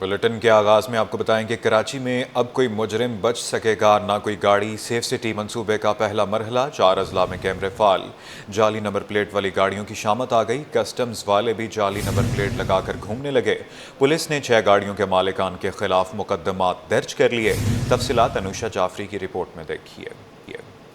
Bulletin के आगाज में आपको बताएं कि कराची में अब कोई मुजरिम बच सकेगा ना कोई गाड़ी। सेफ सिटी मंसूबे का पहला मरहला, 4 अजला में कैमरे फाल। जाली नंबर प्लेट वाली गाड़ियों की शामत आ गई। कस्टम्स वाले भी जाली नंबर प्लेट लगाकर घूमने लगे। पुलिस ने 6 गाड़ियों के मालिकान के खिलाफ मुकदमात दर्ज कर लिए। तफसीलात अनुषा जाफरी की रिपोर्ट में देखिए।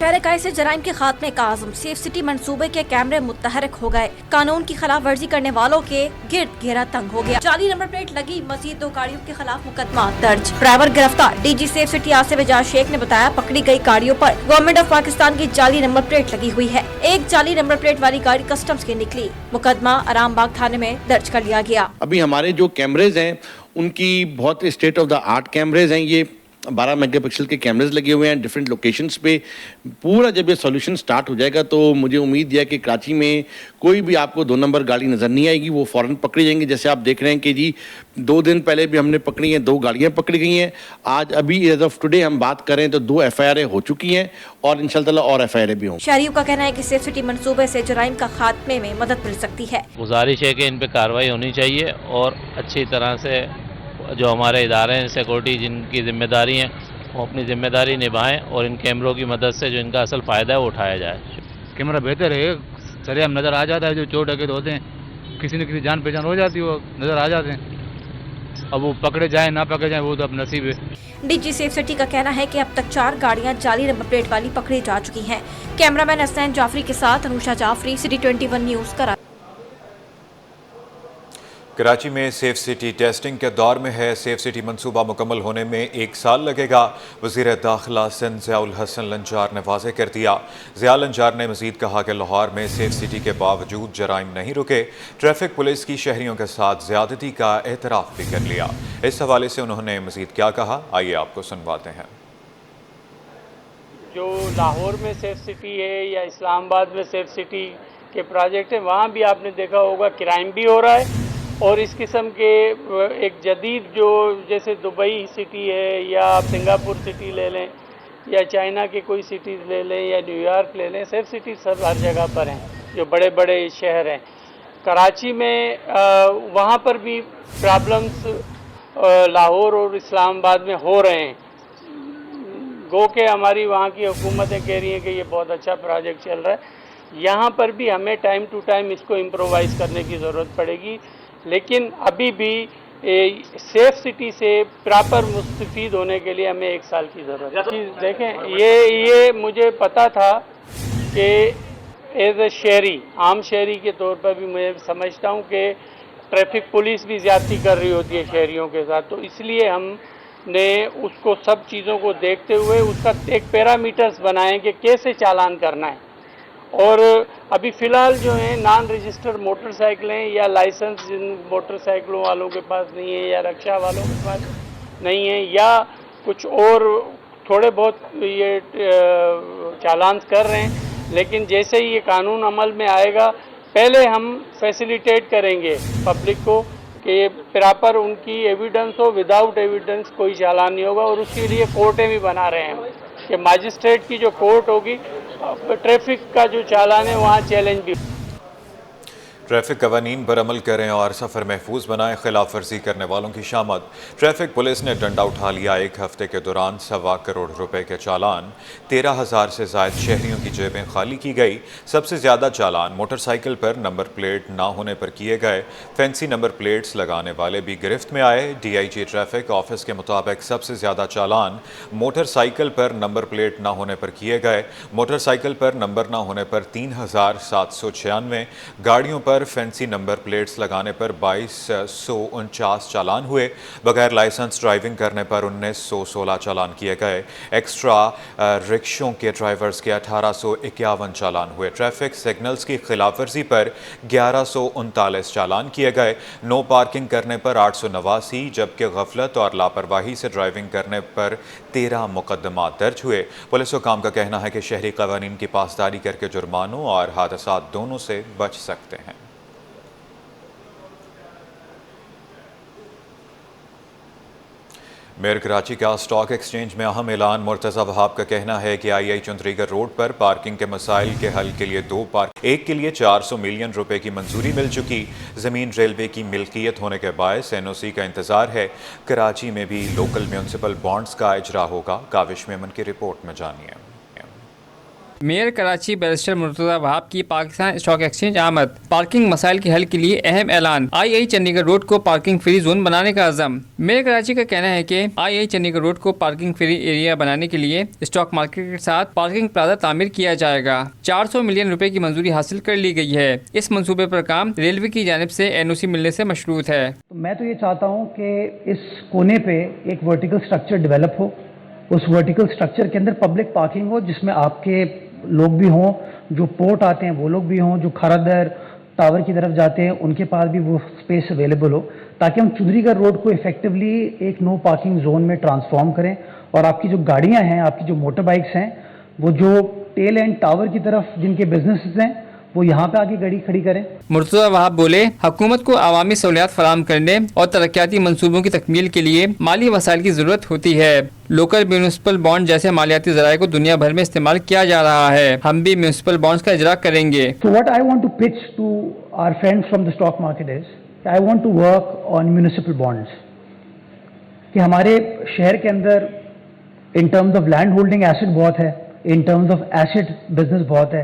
शहर से जराइम के खात्मे का आज़म, सेफ सिटी मंसूबे के कैमरे मुतहरक हो गए। कानून की खिलाफ वर्जी करने वालों के गिर्द घेरा तंग हो गया। जाली नंबर प्लेट लगी, मजीद 2 गाड़ियों के खिलाफ मुकदमा दर्ज। ड्राइवर गिरफ्तार। DG safe city Asif Ejaz Sheikh ने बताया, पकड़ी गई गाड़ियों पर गवर्नमेंट ऑफ पाकिस्तान की जाली नंबर प्लेट लगी हुई है। एक जाली नंबर प्लेट वाली गाड़ी कस्टम्स की निकली। मुकदमा आरामबाग थाने में दर्ज कर लिया गया। अभी हमारे जो कैमरेज हैं उनकी बहुत स्टेट ऑफ द आर्ट कैमरेज हैं। ये 12 मेगापिक्सल के कैमरेज लगे हुए हैं डिफरेंट लोकेशंस पे। पूरा जब ये सॉल्यूशन स्टार्ट हो जाएगा तो मुझे उम्मीद है कि कराची में कोई भी आपको 2 नंबर गाड़ी नज़र नहीं आएगी, वो फ़ौरन पकड़ी जाएंगी। जैसे आप देख रहे हैं कि जी 2 दिन पहले भी हमने पकड़ी हैं, 2 गाड़ियाँ पकड़ी गई हैं। आज अभी एज ऑफ टुडे हम बात करें तो 2 FIR हो चुकी हैं और इंशाल्लाह और FIR भी हों। शहरियों का कहना है कि सेफ सिटी मंसूबे से जराइम का खात्मे में मदद मिल सकती है। गुजारिश है कि इन पर कार्रवाई होनी चाहिए और अच्छी तरह से जो हमारे इदारे हैं सिक्योरिटी जिनकी जिम्मेदारी हैं वो अपनी जिम्मेदारी निभाएं और इन कैमरों की मदद से जो इनका असल फ़ायदा है वो उठाया जाए। कैमरा बेहतर है, सरेआम नज़र आ जाता है। जो चोर डकैत होते हैं किसी न किसी जान पहचान हो जाती है, वो नज़र आ जाते हैं। अब वो पकड़े जाए ना पकड़े जाए वो तो अब नसीब है। डीजी सेफ सिटी का कहना है कि अब तक 4 गाड़ियां जाली नंबर प्लेट वाली पकड़ी जा चुकी हैं। कैमरामैन हसनैन जाफरी के साथ अनुषा जाफरी, सिटी 21 न्यूज़ कराची। कराची में सेफ सिटी टेस्टिंग के दौर में है। सेफ सिटी मंसूबा मुकम्मल होने में 1 साल लगेगा। वज़ीर दाखिला सिंध ज़ियाउल हसन लंजार ने वाज़ेह कर दिया। ज़िया लंजार ने मज़ीद कहा कि लाहौर में सेफ सिटी के बावजूद जराइम नहीं रुके। ट्रैफिक पुलिस की शहरियों के साथ ज़्यादती का एतराफ़ भी कर लिया। इस हवाले से उन्होंने मज़ीद क्या कहा, आइए आपको सुनवाते हैं। जो लाहौर में सेफ सिटी है या इस्लामाबाद में सेफ सिटी के प्रोजेक्ट है, वहाँ भी आपने देखा होगा क्राइम भी हो रहा है और इस किस्म के एक जदीद जो जैसे दुबई सिटी है या आप सिंगापुर सिटी ले लें या चाइना के कोई सिटीज़ ले लें या न्यूयॉर्क ले लें, सेफ सिटी सब हर जगह पर हैं जो बड़े बड़े शहर हैं। कराची में वहाँ पर भी प्रॉब्लम्स लाहौर और इस्लामाबाद में हो रहे हैं। गो के हमारी वहाँ की हुकूमतें कह रही हैं कि ये बहुत अच्छा प्रोजेक्ट चल रहा है। यहाँ पर भी हमें टाइम टू टाइम इसको इम्प्रोवाइज़ करने की ज़रूरत पड़ेगी, लेकिन अभी भी सेफ सिटी से प्रॉपर मुस्तफ़ीद होने के लिए हमें 1 साल की ज़रूरत है। देखें, ये मुझे पता था कि एज ए शहरी, आम शहरी के तौर पर भी मैं समझता हूँ कि ट्रैफिक पुलिस भी ज़्यादती कर रही होती है शहरियों के साथ, तो इसलिए हमने उसको सब चीज़ों को देखते हुए उसका एक पैरामीटर्स बनाए कि कैसे चालान करना है। और अभी फ़िलहाल जो है नॉन रजिस्टर्ड मोटरसाइकिलें या लाइसेंस जिन मोटरसाइकिलों वालों के पास नहीं है या रिक्शा वालों के पास नहीं है या कुछ और थोड़े बहुत ये चालान कर रहे हैं, लेकिन जैसे ही ये कानून अमल में आएगा पहले हम फैसिलिटेट करेंगे पब्लिक को कि प्रॉपर उनकी एविडेंस हो, विदाउट एविडेंस कोई चालान नहीं होगा। और उसके लिए कोर्टें भी बना रहे हैं कि मजिस्ट्रेट की जो कोर्ट होगी ट्रैफिक का जो चालान है वहाँ चैलेंज भी। ट्रैफिक कवानीन पर अमल करें और सफ़र महफूज बनाएं। खिलाफ वर्जी करने वालों की शामत। ट्रैफिक पुलिस ने डंडा उठा लिया। 1 हफ्ते के दौरान 1.25 करोड़ रुपए के चालान। 13,000 से ज़ायद शहरियों की जेबें खाली की गई। सबसे ज़्यादा चालान मोटरसाइकिल पर नंबर प्लेट ना होने पर किए गए। फैंसी नंबर प्लेट्स लगाने वाले भी गिरफ्त में आए। DIG ट्रैफिक ऑफिस के मुताबिक सबसे ज़्यादा चालान मोटरसाइकिल पर नंबर प्लेट ना होने पर किए गए। मोटरसाइकिल पर नंबर ना होने पर 3,796, गाड़ियों पर फैंसी नंबर प्लेट्स लगाने पर 2249 चालान हुए। बगैर लाइसेंस ड्राइविंग करने पर 1916 चालान किए गए। एक्स्ट्रा रिक्शों के ड्राइवर्स के 1851 चालान हुए। ट्रैफिक सिग्नल्स की खिलाफवर्जी पर 1139 चालान किए गए। नो पार्किंग करने पर 889, जबकि गफलत और लापरवाही से ड्राइविंग करने पर 13 मुकदमा दर्ज हुए। पुलिस हुकाम का कहना है कि शहरी कवानीन की पासदारी करके जुर्मानों और हादसात दोनों से बच सकते हैं। मेयर कराची का स्टॉक एक्सचेंज में अहम ऐलान। मुर्तज़ा वहाब का कहना है कि आई चुंदरीगर रोड पर पार्किंग के मसाइल के हल के लिए एक के लिए 400 मिलियन रुपए की मंजूरी मिल चुकी। ज़मीन रेलवे की मिल्कियत होने के बायस NOC का इंतजार है। कराची में भी लोकल म्यूनसिपल बॉन्ड्स का इजरा होगा। काविश मेमन की रिपोर्ट में जानिए। मेयर कराची बैरिस्टर मुर्तज़ा वहाब की पाकिस्तान स्टॉक एक्सचेंज आमद। पार्किंग मसाइल के हल के लिए अहम ऐलान। आई चंडीगढ़ रोड को पार्किंग फ्री जोन बनाने का अज़म। मेयर कराची का कहना है कि आई चंडीगढ़ रोड को पार्किंग फ्री एरिया बनाने के लिए स्टॉक मार्केट के साथ पार्किंग प्लाजा तामीर किया जाएगा। 400 मिलियन रुपए की मंजूरी हासिल कर ली गई है। इस मंसूबे पर काम रेलवे की जानिब से NOC मिलने से मशरूत है। मैं तो ये चाहता हूँ कि इस कोने पे एक वर्टिकल स्ट्रक्चर डेवलप हो। उस वर्टिकल स्ट्रक्चर के अंदर पब्लिक पार्किंग हो, जिसमें आपके लोग भी हों, जो पोर्ट आते हैं वो लोग भी हों, जो खरादर टावर की तरफ जाते हैं उनके पास भी वो स्पेस अवेलेबल हो, ताकि हम चुंदरीगढ़ रोड को इफेक्टिवली एक नो पार्किंग जोन में ट्रांसफॉर्म करें और आपकी जो गाड़ियां हैं, आपकी जो मोटर बाइक्स हैं, वो जो टेल एंड टावर की तरफ जिनके बिजनेसेस हैं वो यहाँ पे आके गाड़ी खड़ी करें। मुर्तज़ा वहाब बोले, हुकूमत को अवामी सहूलियात फराहम करने और तरक्याती मंसूबों की तकमील के लिए माली वसाइल की जरूरत होती है। लोकल म्यूनसिपल बॉन्ड जैसे मालियाती ज़राए को दुनिया भर में इस्तेमाल किया जा रहा है। हम भी म्यूनसिपल बॉन्ड्स का इजरा करेंगे। So what I want to pitch to our friends from the stock market is I want to work on municipal bonds कि हमारे शहर के अंदर in terms of land holding asset बहुत है, in terms of asset business बहुत है।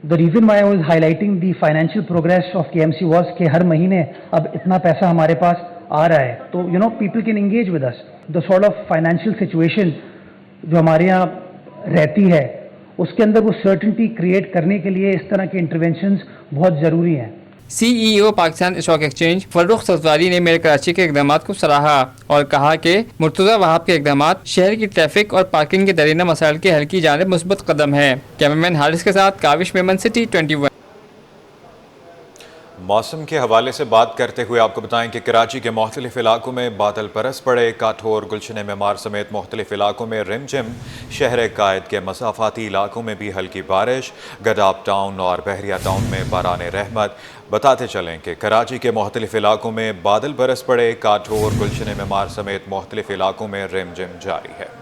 The reason why I was highlighting the financial progress of KMC was कि हर महीने अब इतना पैसा हमारे पास आ रहा है, तो people can engage with us. The sort of financial situation जो हमारे यहाँ रहती है उसके अंदर वो सर्टेनिटी क्रिएट करने के लिए इस तरह के इंटरवेंशंस बहुत ज़रूरी हैं। CEO Pakistan stock exchange Farrukh Safdari ने मेयर कराची के इकदाम को सराहा और कहा कि मुर्तज़ा वहाब के इकदाम शहर की ट्रैफिक और पार्किंग के दरीना मसाइल के हल की जानिब मुस्बत कदम है। कैमरामैन हारिस के साथ काविश मेमन, सिटी 21। मौसम के हवाले से बात करते हुए आपको बताएं कि कराची के मुख्तलिफ इलाकों में बादल बरस पड़े। काठोर, गुलशन मेमार समेत मुख्तलिफ इलाकों में रिमझिम। शहर कायद के मसाफाती इलाकों में भी हल्की बारिश। गदाब टाउन और बहरिया टाउन में बारान रहमत। बताते चलें कि कराची के मुख्तलिफ इलाकों में बादल बरस पड़े। काठोर, गुलशन मेमार समेत मुख्तलिफ इलाकों में रिमझिम जारी है।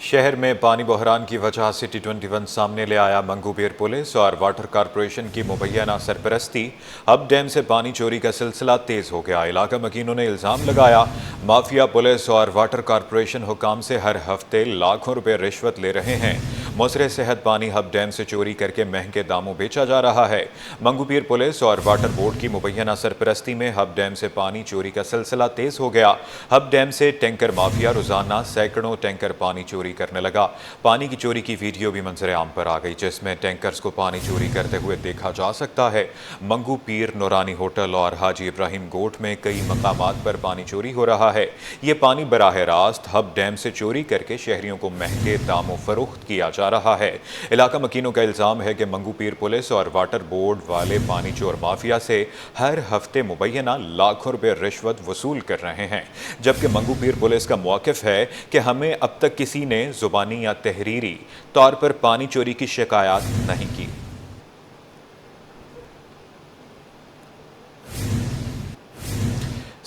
शहर में पानी बहरान की वजह सिटी 21 सामने ले आया। मंगूपीर पुलिस और वाटर कॉरपोरेशन की मुबैना सरपरस्ती। हब डैम से पानी चोरी का सिलसिला तेज हो गया। इलाका मकीनों ने इल्ज़ाम लगाया माफिया पुलिस और वाटर कॉरपोरेशन हुकाम से हर हफ्ते लाखों रुपए रिश्वत ले रहे हैं। मुसरे सेहत पानी हब डैम से चोरी करके महंगे दामों बेचा जा रहा है। मंगूपीर पुलिस और वाटर बोर्ड की मुबैना सरपरस्ती में हब डैम से पानी चोरी का सिलसिला तेज हो गया। हब डैम से टैंकर माफिया रोजाना सैकड़ों टैंकर पानी चोरी करने लगा। पानी की चोरी की वीडियो भी मंजर आम पर आ गई, जिसमें टैंकर्स को पानी चोरी करते हुए देखा जा सकता है। मंगूपीर नूरानी होटल और हाजी इब्राहिम गोट में कई मकामात पर पानी चोरी हो रहा है। ये पानी बराह रास्त हब डैम से चोरी करके शहरियों को महंगे दामों फरोख्त किया जा रहा है। इलाका मकीनों का इल्जाम है कि मंगूपीर पुलिस और वाटर बोर्ड वाले पानी चोर माफिया से हर हफ्ते मुबैना लाखों रुपए रिश्वत वसूल कर रहे हैं, जबकि मंगूपीर पुलिस का मौक़िफ़ है कि हमें अब तक किसी ने जुबानी या तहरीरी तौर पर पानी चोरी की शिकायत नहीं की।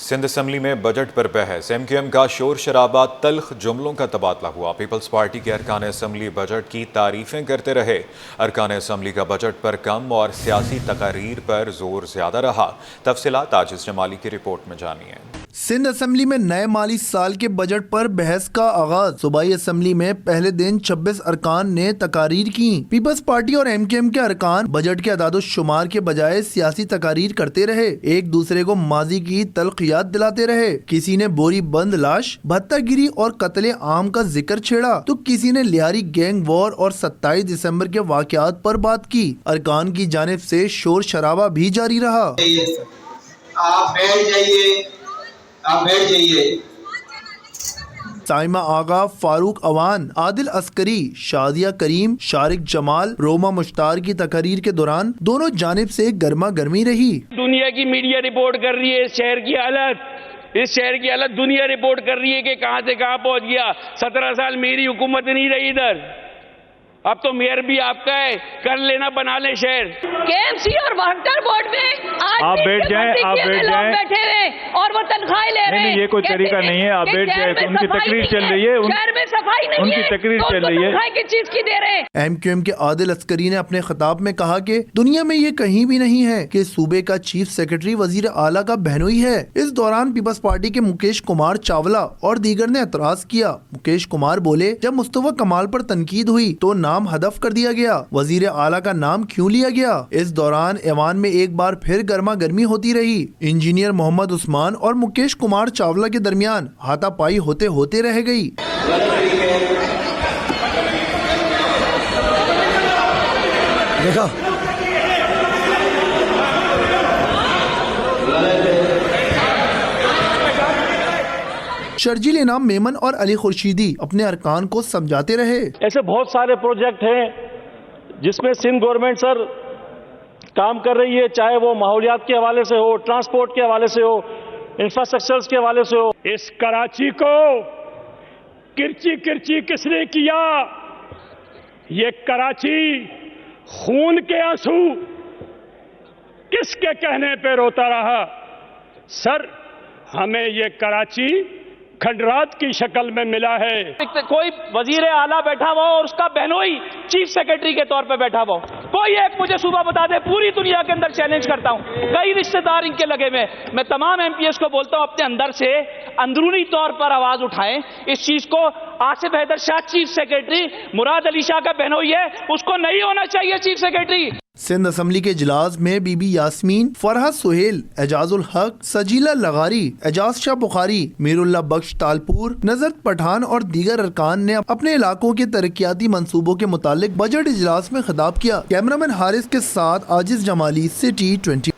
सिंध असम्बली में बजट पर बहस। MQM का शोर शराबा, तल्ख जुमलों का तबादला हुआ। पीपल्स पार्टी के अरकान असम्बली बजट की तारीफें करते रहे। अरकान असम्बली का बजट पर कम और सियासी तकारीर पर जोर ज्यादा रहा। तफसीलात आजिज जमाली की रिपोर्ट में जानिए। सिंध असम्बली में नए माली साल के बजट पर बहस का आगाज। सूबाई असम्बली में पहले दिन 26 अरकान ने तकारीर की। पीपल्स पार्टी और MQM के अरकान बजट के अदाद शुमार के बजाय सियासी तकारीर करते रहे, एक दूसरे को माजी की तल्ख याद दिलाते रहे। किसी ने बोरी बंद लाश, भत्तागिरी और कत्ले आम का जिक्र छेड़ा, तो किसी ने लियारी गैंग वॉर और 27 दिसंबर के वाकयात पर बात की। अरकान की जानिब से शोर शराबा भी जारी रहा। आप बैठ जाइए। साइमा आगा, फारूक अवान, आदिल अस्करी, शादिया करीम, शारिक जमाल, रोमा मुश्तार की तकरीर के दौरान दोनों जानिब से गर्मा गर्मी रही। दुनिया की मीडिया रिपोर्ट कर रही है इस शहर की हालत, दुनिया रिपोर्ट कर रही है कि कहां से कहां पहुंच गया। 17 साल मेरी हुकूमत नहीं रही इधर, अब तो मेयर भी आपका है, कर लेना, बना ले शहर। केएमसी और वाटर बोर्ड में आज आप बैठ जाएं, बैठे हुए और वो तनख्वाहें ले रहे हैं। नहीं, ये कोई तरीका नहीं है। आप बैठ जाएं, तो उनकी तकरीर चल रही है, शहर में सफाई नहीं है, उनकी तकरीर चल रही है। किस चीज की दे रहे हैं? एमक्यूएम के आदिल अस्करी ने अपने खिताब में कहा कि दुनिया में ये कहीं भी नहीं है कि सूबे का चीफ सेक्रेटरी वजीर आला का बहनोई है। इस दौरान पीपल्स पार्टी के मुकेश कुमार चावला और दीगर ने एतराज किया। मुकेश कुमार बोले, जब मुस्तफा कमाल पर तनकीद हुई तो नाम हदफ कर दिया गया, वजीर आला का नाम क्यों लिया गया? इस दौरान ऐवान में एक बार फिर गर्मा गर्मी होती रही। इंजीनियर मोहम्मद उस्मान और मुकेश कुमार चावला के दरमियान हाथापाई होते होते रह गई। देखा शर्जील इनाम मेमन और अली खुर्शीदी अपने अरकान को समझाते रहे। ऐसे बहुत सारे प्रोजेक्ट हैं जिसमें सिंध गवर्नमेंट सर काम कर रही है, चाहे वो माहौलियात के हवाले से हो, ट्रांसपोर्ट के हवाले से हो, इंफ्रास्ट्रक्चर्स के हवाले से हो। इस कराची को किरची किरची किसने किया? ये कराची खून के आंसू किसके कहने पे रोता रहा? सर, हमें ये कराची खंडरात की शक्ल में मिला है। कोई वजीर आला बैठा हुआ और उसका बहनोई चीफ सेक्रेटरी के तौर पे बैठा हुआ, कोई एक मुझे सूबा बता दे। पूरी दुनिया के अंदर चैलेंज करता हूं, कई रिश्तेदार इनके लगे में। मैं तमाम एमपीएस को बोलता हूं अपने अंदर से अंदरूनी तौर पर आवाज उठाएं इस चीज को। आसिफ हैदर शाह चीफ सेक्रेटरी, मुराद अली शाह का बहनोई है, उसको नहीं होना चाहिए चीफ सेक्रेटरी। सिंध असम्बली के इजलास में बीबी यास्मीन, फरहत सुहेल, एजाजुल हक, सजीला लगारी, एजाज शाह बुखारी, मीरुल्लाह बख्श तालपुर, नजरत पठान और दीगर अरकान ने अपने इलाकों के तरक्याती मंसूबों के मुतालिक बजट इजलास में खिताब किया। कैमरामैन हारिस के साथ आजिज जमाली, सिटी 20।